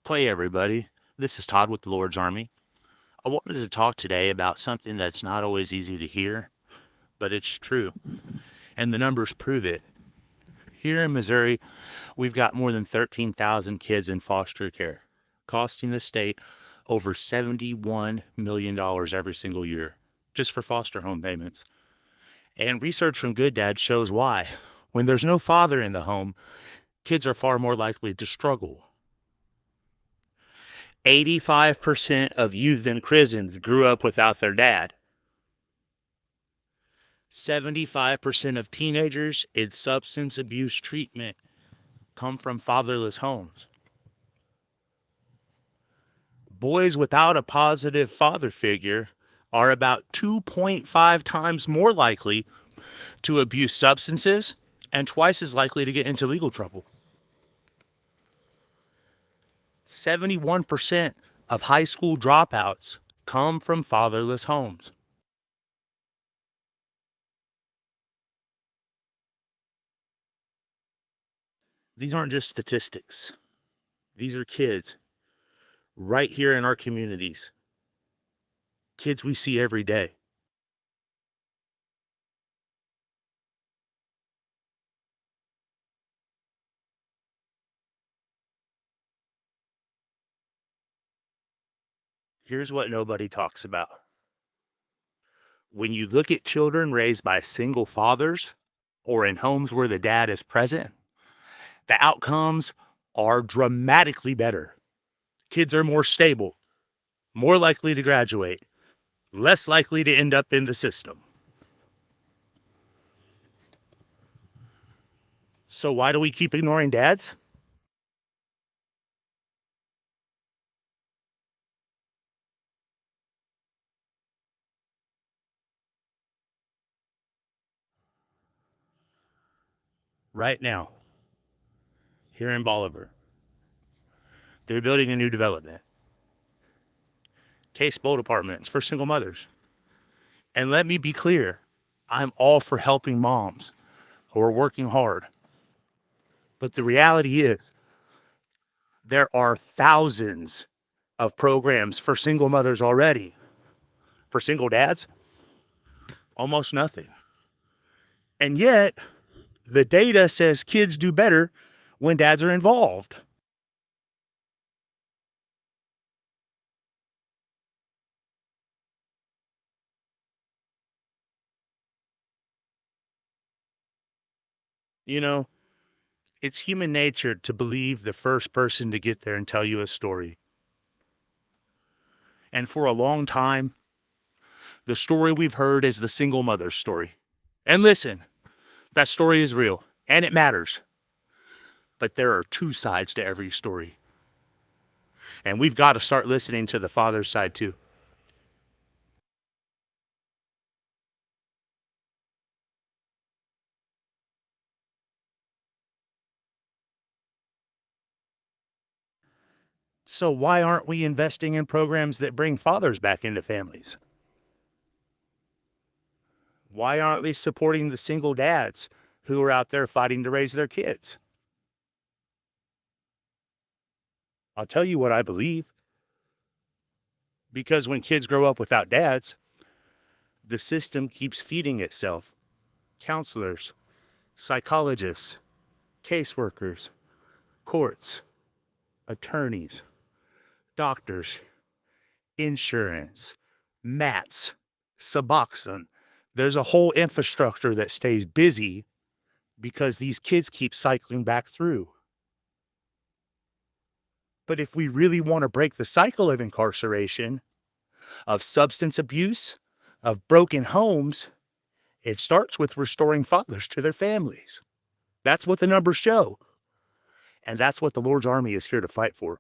Play everybody. This is Todd with the Lord's Army. I wanted to talk today about something that's not always easy to hear, but it's true, and the numbers prove it. Here in Missouri, we've got more than 13,000 kids in foster care, costing the state over $71 million every single year, just for foster home payments. And research from Good Dad shows why. When there's no father in the home, kids are far more likely to struggle. 85% of youth in prisons grew up without their dad. 75% of teenagers in substance abuse treatment come from fatherless homes. Boys without a positive father figure are about 2.5 times more likely to abuse substances and twice as likely to get into legal trouble. 71% of high school dropouts come from fatherless homes. These aren't just statistics. These are kids right here in our communities. Kids we see every day. Here's what nobody talks about. When you look at children raised by single fathers or in homes where the dad is present, the outcomes are dramatically better. Kids are more stable, more likely to graduate, less likely to end up in the system. So why do we keep ignoring dads? Right now, here in Bolivar, they're building a new development. Case Bowl apartments for single mothers. And let me be clear, I'm all for helping moms who are working hard. But the reality is, there are thousands of programs for single mothers already. For single dads, almost nothing. And yet, the data says kids do better when dads are involved. You know, it's human nature to believe the first person to get there and tell you a story. And for a long time, the story we've heard is the single mother's story. And listen, that story is real and it matters. But there are two sides to every story. And we've got to start listening to the father's side too. So why aren't we investing in programs that bring fathers back into families? Why aren't we supporting the single dads who are out there fighting to raise their kids? I'll tell you what I believe. Because when kids grow up without dads, the system keeps feeding itself. Counselors, psychologists, caseworkers, courts, attorneys, doctors, insurance, mats, Suboxone. There's a whole infrastructure that stays busy because these kids keep cycling back through. But if we really want to break the cycle of incarceration, of substance abuse, of broken homes, it starts with restoring fathers to their families. That's what the numbers show. And that's what the Lord's Army is here to fight for.